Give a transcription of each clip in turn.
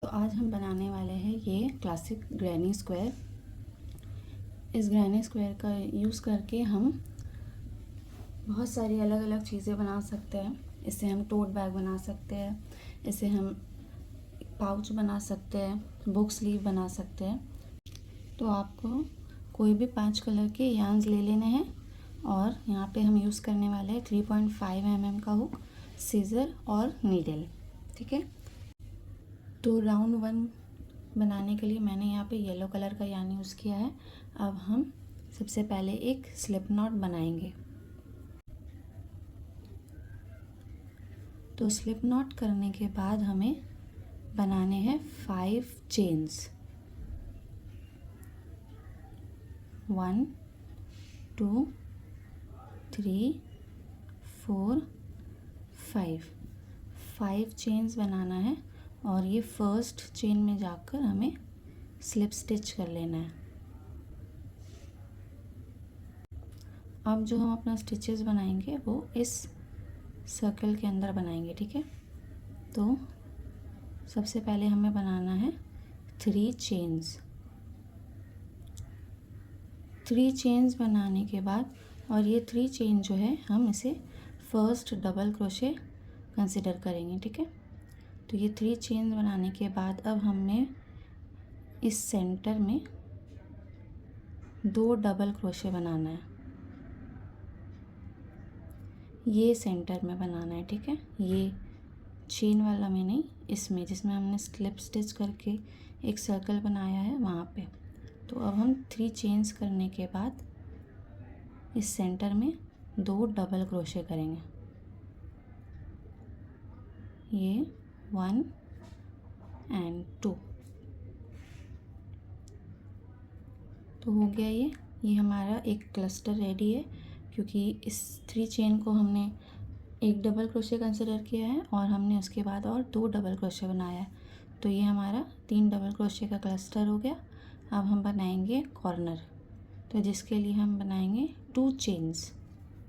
तो आज हम बनाने वाले हैं ये क्लासिक ग्रैनी स्क्वायर। इस ग्रैनी स्क्वायर का यूज़ करके हम बहुत सारी अलग अलग चीज़ें बना सकते हैं। इससे हम टोट बैग बना सकते हैं, इससे हम पाउच बना सकते हैं, बुक स्लीव बना सकते हैं। तो आपको कोई भी 5 कलर के यार्न्स ले लेने हैं और यहाँ पे हम यूज़ करने वाले हैं 3.5 mm का हुक, सीज़र और नीडल। ठीक है। तो राउंड 1 बनाने के लिए मैंने यहाँ पे येलो कलर का यार्न यूज़ किया है। अब हम सबसे पहले एक स्लिप नॉट बनाएंगे। तो स्लिप नॉट करने के बाद हमें बनाने हैं 5 चेन्स। 1 2 3 4 5 चेन्स बनाना है और ये फर्स्ट चेन में जाकर हमें स्लिप स्टिच कर लेना है। अब जो हम अपना स्टिचेस बनाएंगे वो इस सर्कल के अंदर बनाएंगे। ठीक है। तो सबसे पहले हमें बनाना है 3 चेन्स। 3 चेन्स बनाने के बाद और ये 3 चेन जो है हम इसे फर्स्ट डबल क्रोशे कंसिडर करेंगे। ठीक है। तो ये 3 चेन बनाने के बाद अब हमें इस सेंटर में 2 डबल क्रोशे बनाना है। ये सेंटर में बनाना है। ठीक है। ये चेन वाला में नहीं, इसमें जिसमें हमने स्लिप स्टिच करके एक सर्कल बनाया है वहाँ पे। तो अब हम 3 चेन्स करने के बाद इस सेंटर में 2 डबल क्रोशे करेंगे। ये 1 एंड 2। तो हो गया ये हमारा एक क्लस्टर रेडी है, क्योंकि इस 3 चेन को हमने एक डबल क्रोशे कंसिडर किया है और हमने उसके बाद और 2 डबल क्रोशे बनाया है। तो ये हमारा 3 डबल क्रोशे का क्लस्टर हो गया। अब हम बनाएंगे कॉर्नर, तो जिसके लिए हम बनाएंगे 2 चेन्स।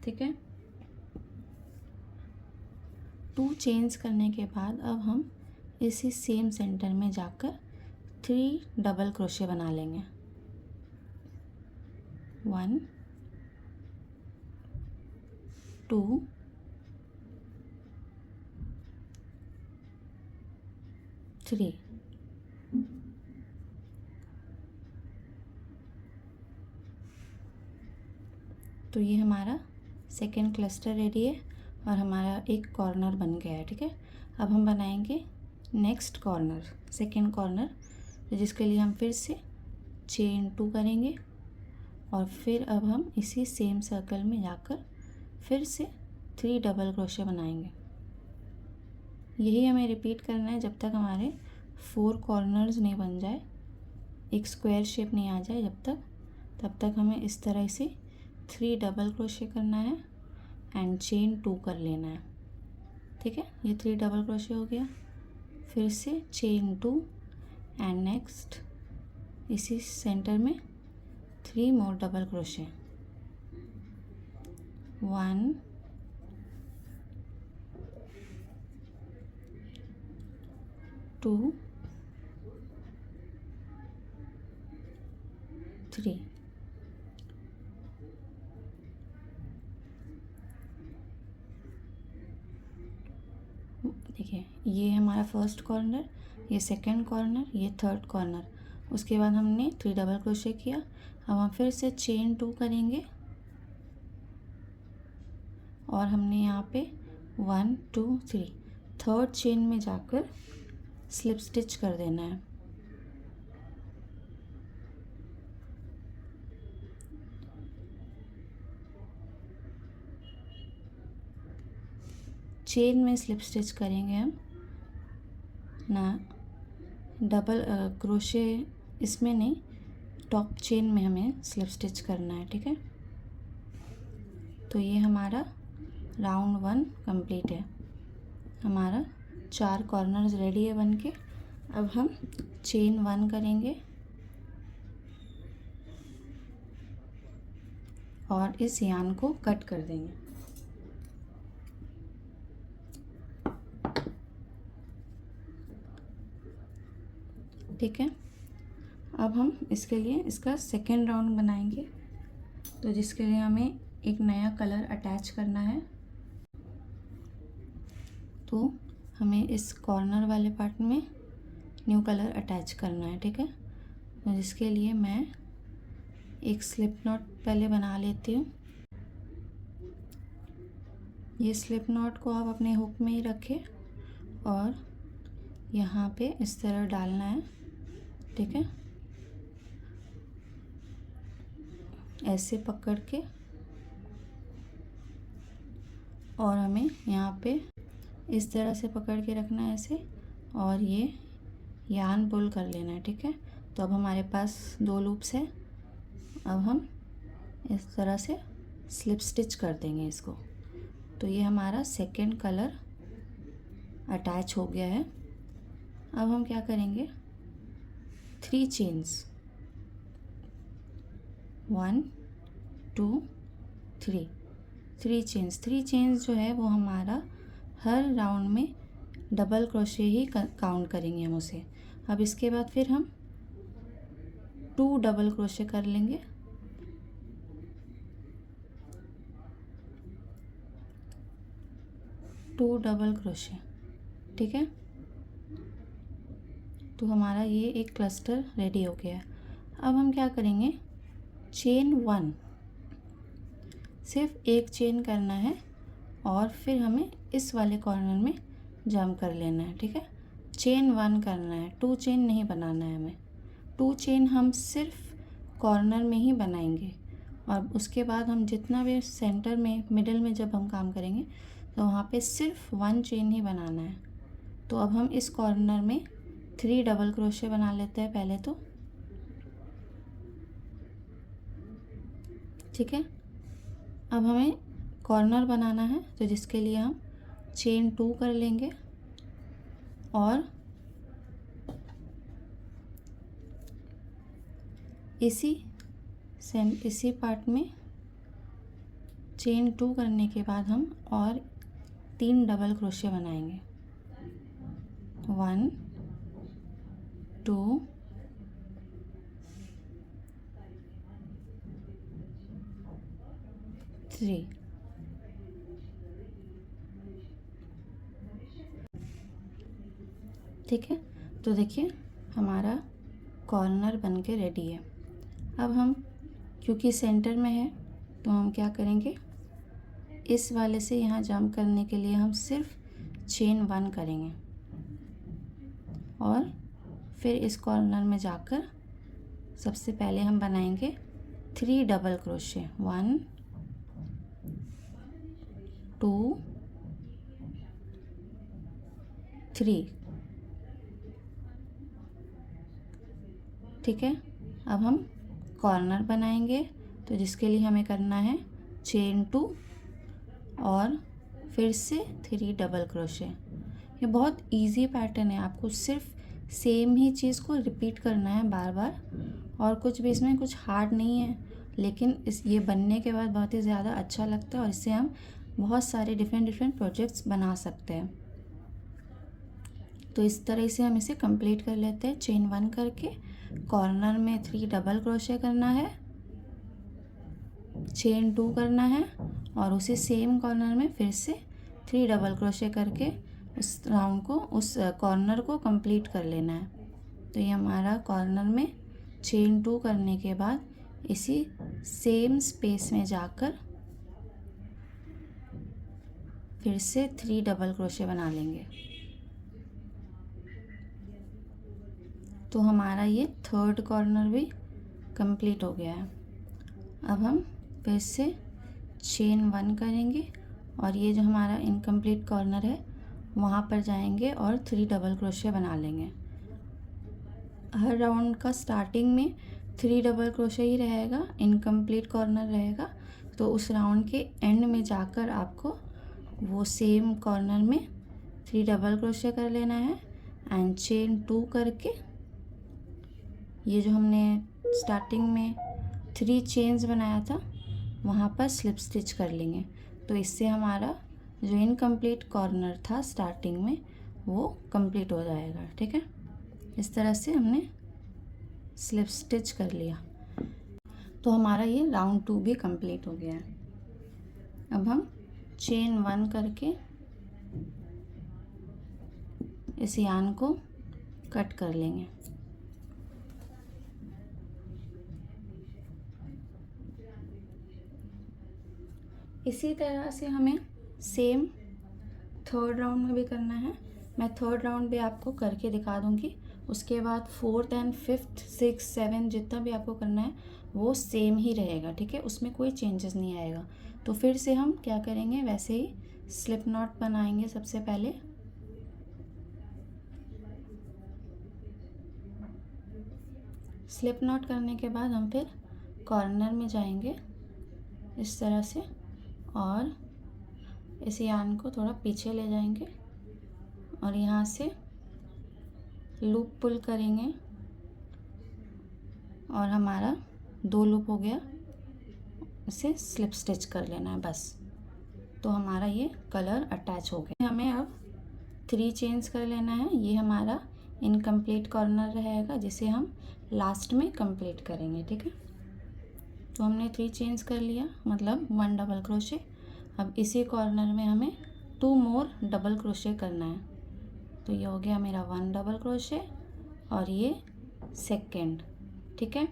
ठीक है। 2 चेन्स करने के बाद अब हम इसी सेम सेंटर में जाकर 3 डबल क्रोशे बना लेंगे। 1 2 3। तो ये हमारा सेकेंड क्लस्टर रेडी है और हमारा एक कॉर्नर बन गया है। ठीक है। अब हम बनाएंगे नेक्स्ट कॉर्नर, सेकेंड कॉर्नर, जिसके लिए हम फिर से चेन 2 करेंगे और फिर अब हम इसी सेम सर्कल में जाकर फिर से 3 डबल क्रोशे बनाएंगे। यही हमें रिपीट करना है जब तक हमारे 4 कॉर्नर्स नहीं बन जाए, एक स्क्वायर शेप नहीं आ जाए तब तक हमें इस तरह से 3 डबल क्रोशे करना है एंड चेन 2 कर लेना है। ठीक है। ये 3 डबल क्रोशे हो गया, फिर से चेन 2 एंड नेक्स्ट इसी सेंटर में 3 मोर डबल क्रोशे। 1 2 3। देखिए, ये हमारा फर्स्ट कॉर्नर, ये सेकंड कॉर्नर, ये थर्ड कॉर्नर। उसके बाद हमने 3 डबल क्रोशे किया। अब हम फिर से चेन 2 करेंगे और हमने यहाँ पे 1 2 3 थर्ड चेन में जाकर स्लिप स्टिच कर देना है। चेन में स्लिप स्टिच करेंगे हम ना, डबल क्रोशे इसमें नहीं, टॉप चेन में हमें स्लिप स्टिच करना है। ठीक है। तो ये हमारा राउंड 1 कंप्लीट है। हमारा 4 कॉर्नर्स रेडी है बन के। अब हम चेन 1 करेंगे और इस यार्न को कट कर देंगे। ठीक है। अब हम इसके लिए इसका सेकेंड राउंड बनाएंगे, तो जिसके लिए हमें एक नया कलर अटैच करना है। तो हमें इस कॉर्नर वाले पार्ट में न्यू कलर अटैच करना है, ठीक है। तो जिसके लिए मैं एक स्लिप नॉट पहले बना लेती हूँ। ये स्लिप नॉट को आप अपने हुक में ही रखें और यहाँ पे इस तरह डालना है, ठीक है। ऐसे पकड़ के और हमें यहाँ पे इस तरह से पकड़ के रखना है ऐसे, और ये यार्न पुल कर लेना है, ठीक है। तो अब हमारे पास 2 लूप्स है। अब हम इस तरह से स्लिप स्टिच कर देंगे इसको। तो ये हमारा सेकेंड कलर अटैच हो गया है। अब हम क्या करेंगे, 3 चेन्स, 1 2 3, 3 चेन्स जो है वो हमारा हर राउंड में डबल क्रोशे ही काउंट करेंगे हम उसे। अब इसके बाद फिर हम 2 डबल क्रोशे कर लेंगे, 2 डबल क्रोशे, ठीक है। तो हमारा ये एक क्लस्टर रेडी हो गया है। अब हम क्या करेंगे, चेन 1, सिर्फ एक चेन करना है और फिर हमें इस वाले कॉर्नर में जंप कर लेना है, ठीक है। चेन 1 करना है, 2 चेन नहीं बनाना है हमें। 2 चेन हम सिर्फ कॉर्नर में ही बनाएंगे और उसके बाद हम जितना भी सेंटर में मिडिल में जब हम काम करेंगे तो वहाँ पे सिर्फ 1 चेन ही बनाना है। तो अब हम इस कॉर्नर में 3 डबल क्रोशे बना लेते हैं पहले तो, ठीक है। अब हमें कॉर्नर बनाना है, तो जिसके लिए हम चेन 2 कर लेंगे और इसी पार्ट में चेन 2 करने के बाद हम और 3 डबल क्रोशे बनाएंगे, 1 2 3, ठीक है। तो देखिए हमारा कॉर्नर बन के रेडी है। अब हम क्योंकि सेंटर में है तो हम क्या करेंगे, इस वाले से यहाँ जंप करने के लिए हम सिर्फ चेन 1 करेंगे और फिर इस कॉर्नर में जाकर सबसे पहले हम बनाएंगे 3 डबल क्रोशे, 1 2 3, ठीक है। अब हम कॉर्नर बनाएंगे, तो जिसके लिए हमें करना है चेन 2 और फिर से 3 डबल क्रोशे। ये बहुत इजी पैटर्न है, आपको सिर्फ सेम ही चीज़ को रिपीट करना है बार बार, और कुछ भी इसमें कुछ हार्ड नहीं है। लेकिन ये बनने के बाद बहुत ही ज़्यादा अच्छा लगता है और इससे हम बहुत सारे डिफरेंट प्रोजेक्ट्स बना सकते हैं। तो इस तरह से हम इसे कंप्लीट कर लेते हैं। चेन 1 करके कॉर्नर में 3 डबल क्रोशे करना है, चेन 2 करना है और उसी सेम कॉर्नर में फिर से 3 डबल क्रोशे करके उस राउंड को, उस कॉर्नर को कंप्लीट कर लेना है। तो ये हमारा कॉर्नर में चेन 2 करने के बाद इसी सेम स्पेस में जाकर फिर से 3 डबल क्रोशे बना लेंगे। तो हमारा ये थर्ड कॉर्नर भी कंप्लीट हो गया है। अब हम फिर से चेन 1 करेंगे और ये जो हमारा इनकम्प्लीट कॉर्नर है वहाँ पर जाएंगे और 3 डबल क्रोशे बना लेंगे। हर राउंड का स्टार्टिंग में 3 डबल क्रोशे ही रहेगा, इनकम्प्लीट कॉर्नर रहेगा। तो उस राउंड के एंड में जाकर आपको वो सेम कॉर्नर में 3 डबल क्रोशे कर लेना है एंड चेन 2 करके ये जो हमने स्टार्टिंग में 3 चेन्स बनाया था वहाँ पर स्लिप स्टिच कर लेंगे। तो इससे हमारा जो इनकम्प्लीट कॉर्नर था स्टार्टिंग में वो कंप्लीट हो जाएगा, ठीक है। इस तरह से हमने स्लिप स्टिच कर लिया। तो हमारा ये राउंड 2 भी कंप्लीट हो गया है। अब हम चेन 1 करके इस यार्न को कट कर लेंगे। इसी तरह से हमें सेम थर्ड राउंड में भी करना है। मैं थर्ड राउंड भी आपको करके दिखा दूंगी। उसके बाद fourth and fifth, six, seven जितना भी आपको करना है वो सेम ही रहेगा, ठीक है, उसमें कोई चेंजेस नहीं आएगा। तो फिर से हम क्या करेंगे, वैसे ही स्लिप नॉट बनाएंगे सबसे पहले। स्लिप नॉट करने के बाद हम फिर कॉर्नर में जाएंगे इस तरह से, और इस यार्न को थोड़ा पीछे ले जाएंगे और यहाँ से लूप पुल करेंगे और हमारा 2 लूप हो गया। इसे स्लिप स्टिच कर लेना है बस। तो हमारा ये कलर अटैच हो गया। हमें अब 3 चेन्स कर लेना है। ये हमारा इनकम्प्लीट कॉर्नर रहेगा जिसे हम लास्ट में कंप्लीट करेंगे, ठीक है। तो हमने 3 चेन्स कर लिया, मतलब 1 डबल क्रोशे। अब इसी कॉर्नर में हमें 2 मोर डबल क्रोशे करना है। तो ये हो गया मेरा 1 डबल क्रोशे और ये सेकेंड, ठीक है।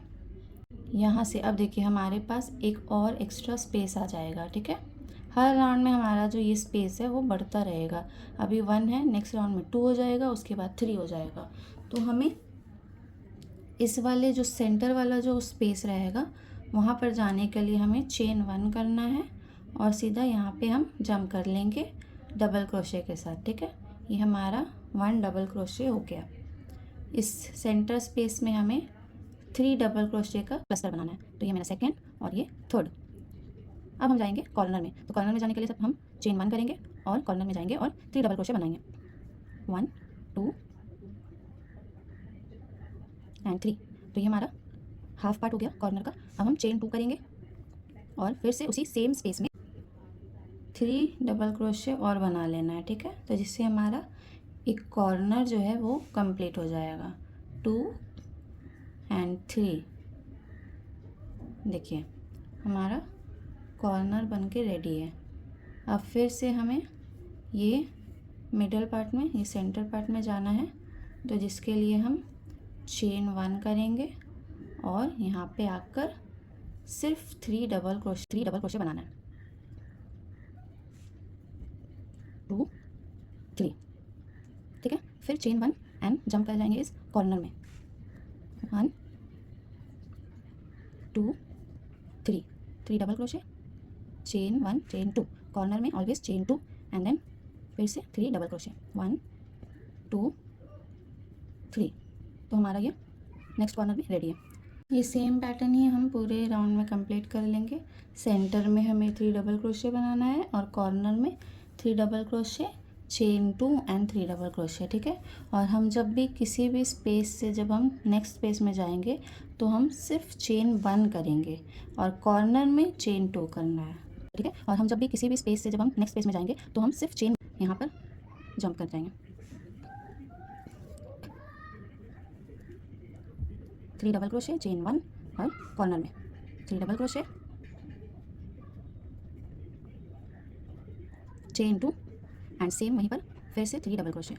यहाँ से अब देखिए हमारे पास एक और एक्स्ट्रा स्पेस आ जाएगा, ठीक है। हर राउंड में हमारा जो ये स्पेस है वो बढ़ता रहेगा। अभी 1 है, नेक्स्ट राउंड में 2 हो जाएगा, उसके बाद 3 हो जाएगा। तो हमें इस वाले जो सेंटर वाला जो स्पेस रहेगा वहाँ पर जाने के लिए हमें चेन 1 करना है और सीधा यहाँ पे हम जंप कर लेंगे डबल क्रोशे के साथ, ठीक है। ये हमारा 1 डबल क्रोशे हो गया। इस सेंटर स्पेस में हमें 3 डबल क्रोशे का क्लस्टर बनाना है। तो ये मेरा सेकेंड और ये थर्ड। अब हम जाएंगे कॉर्नर में। तो कॉर्नर में जाने के लिए सब हम चेन 1 करेंगे और कॉर्नर में जाएंगे और 3 डबल क्रोशे बनाएंगे। 1 2 एंड 3। तो ये हमारा हाफ पार्ट हो गया कॉर्नर का। अब हम चेन 2 करेंगे और फिर से उसी सेम स्पेस में 3 डबल क्रोशे और बना लेना है, ठीक है। तो जिससे हमारा एक कॉर्नर जो है वो कंप्लीट हो जाएगा। 2 एंड 3। देखिए हमारा कॉर्नर बनके रेडी है। अब फिर से हमें ये मिडल पार्ट में, ये सेंटर पार्ट में जाना है। तो जिसके लिए हम चेन 1 करेंगे और यहाँ पे आकर सिर्फ 3 डबल क्रोशे बनाना है। 2 3, ठीक है। फिर चेन 1 एंड जंप कर जाएंगे इस कॉर्नर में। 1 2 3, 3 double crochet, chain 1 chain 2, corner में ऑलवेज चेन 2 एंड देन फिर से 3 डबल क्रोशे। 1 2 3। तो हमारा ये नेक्स्ट कॉर्नर भी रेडी है। ये सेम पैटर्न ही हम पूरे राउंड में कंप्लीट कर लेंगे। सेंटर में हमें 3 डबल क्रोशे बनाना है और कॉर्नर में 3 double crochet, chain 2 and 3 double crochet, ठीक है। और हम जब भी किसी भी स्पेस से जब हम नेक्स्ट स्पेस में जाएंगे तो हम सिर्फ चेन 1 करेंगे और कॉर्नर में चेन 2 करना है, ठीक है। और हम जब भी किसी भी स्पेस से जब हम नेक्स्ट स्पेस में जाएंगे तो हम सिर्फ चेन यहाँ पर जंप कर जाएंगे। 3 डबल क्रोशे, चेन 1 और कॉर्नर में 3 double crochet, chain 2 and same वहीं पर फिर से 3 डबल क्रोशे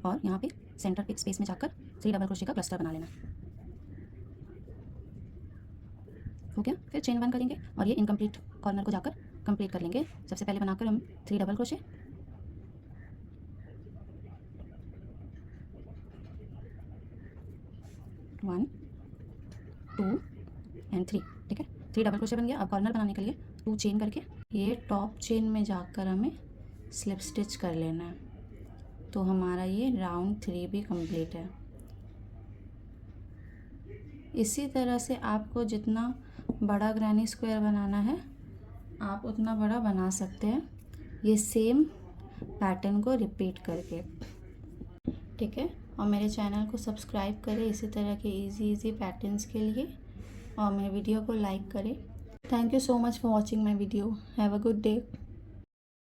और यहाँ पे सेंटर पे स्पेस में जाकर 3 डबल क्रोशे का क्लस्टर बना लेना। हो गया। फिर चेन 1 करेंगे और ये इनकम्प्लीट कॉर्नर को जाकर कंप्लीट कर लेंगे। सबसे पहले बनाकर हम 3 डबल क्रोशे, वन 2 एंड 3, ठीक है। 3 डबल क्रोशे बन गया। अब कॉर्नर बनाने के लिए 2 चेन करके ये टॉप चेन में जाकर हमें स्लिप स्टिच कर लेना है। तो हमारा ये राउंड 3 भी कंप्लीट है। इसी तरह से आपको जितना बड़ा ग्रैनी स्क्वायर बनाना है आप उतना बड़ा बना सकते हैं, ये सेम पैटर्न को रिपीट करके, ठीक है। और मेरे चैनल को सब्सक्राइब करें इसी तरह के इजी पैटर्न्स के लिए और मेरे वीडियो को लाइक करें। Thank you so much for watching my video. Have a good day.